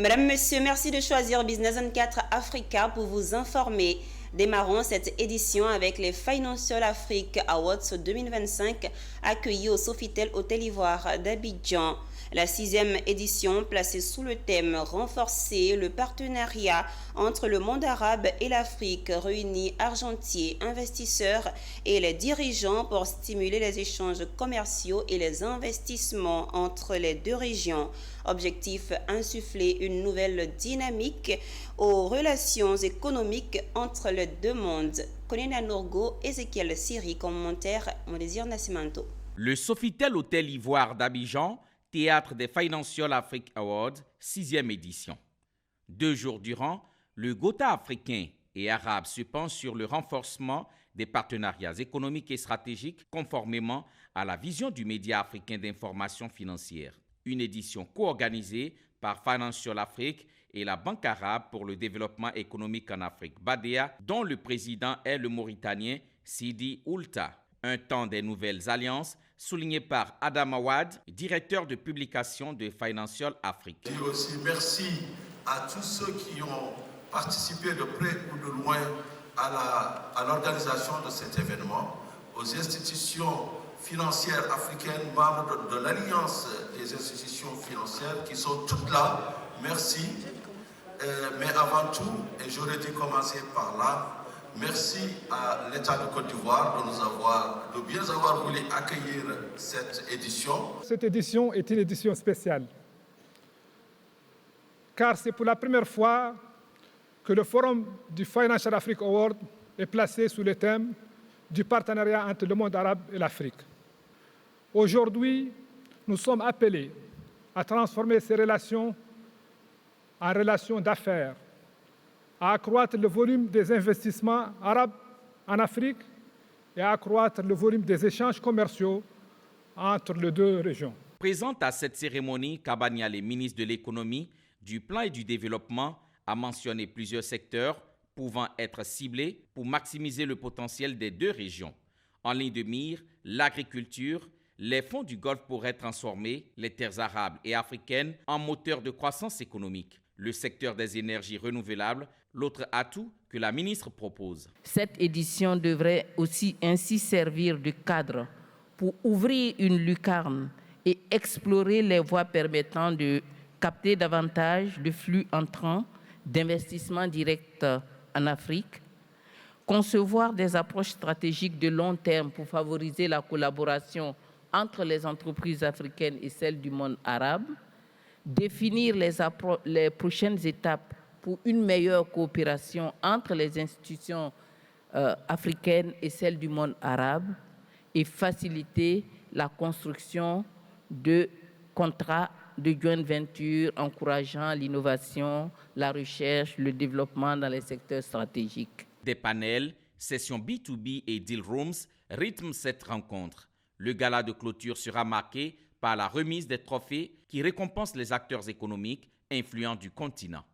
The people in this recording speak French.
Mesdames, Messieurs, merci de choisir Business 24 Africa pour vous informer. Démarrons cette édition avec les Financial Africa Awards 2025 accueillis au Sofitel Hôtel Ivoire d'Abidjan. La 6e édition placée sous le thème « Renforcer le partenariat entre le monde arabe et l'Afrique » réunit argentiers, investisseurs et les dirigeants pour stimuler les échanges commerciaux et les investissements entre les deux régions. Objectif, insuffler une nouvelle dynamique aux relations économiques entre les deux mondes. Konena Nourgo, Ezekiel Siri, commentaire, Mondésir Nascimento. Le Sofitel Hôtel Ivoire d'Abidjan, théâtre des Financial Africa Awards, 6e édition. 2 jours durant, le Gotha africain et arabe se penche sur le renforcement des partenariats économiques et stratégiques conformément à la vision du média africain d'information financière. Une édition co-organisée par Financial Africa et la Banque arabe pour le développement économique en Afrique, BADEA, dont le président est le Mauritanien Sidi Oulta. Un temps des nouvelles alliances, souligné par Adam Awad, directeur de publication de Financial Africa. Je dis aussi merci à tous ceux qui ont participé de près ou de loin à l'organisation de cet événement, aux institutions financières africaines, membres de l'Alliance des institutions financières qui sont toutes là. Merci. Mais avant tout, et j'aurais dû commencer par là, merci à l'État de Côte d'Ivoire de bien avoir voulu accueillir cette édition. Cette édition est une édition spéciale, car c'est pour la première fois que le forum du Financial Africa Award est placé sous le thème du partenariat entre le monde arabe et l'Afrique. Aujourd'hui, nous sommes appelés à transformer ces relations en relations d'affaires, à accroître le volume des investissements arabes en Afrique et à accroître le volume des échanges commerciaux entre les deux régions. Présente à cette cérémonie, Kabaniale, ministre de l'Économie, du Plan et du Développement, a mentionné plusieurs secteurs pouvant être ciblés pour maximiser le potentiel des deux régions. En ligne de mire, l'agriculture, les fonds du Golfe pourraient transformer les terres arabes et africaines en moteurs de croissance économique. Le secteur des énergies renouvelables, l'autre atout que la ministre propose. Cette édition devrait aussi ainsi servir de cadre pour ouvrir une lucarne et explorer les voies permettant de capter davantage de flux entrants d'investissements directs en Afrique, concevoir des approches stratégiques de long terme pour favoriser la collaboration entre les entreprises africaines et celles du monde arabe, définir les prochaines étapes pour une meilleure coopération entre les institutions africaines et celles du monde arabe et faciliter la construction de contrats de joint venture encourageant l'innovation, la recherche, le développement dans les secteurs stratégiques. Des panels, sessions B2B et deal rooms rythment cette rencontre. Le gala de clôture sera marqué par la remise des trophées qui récompensent les acteurs économiques influents du continent.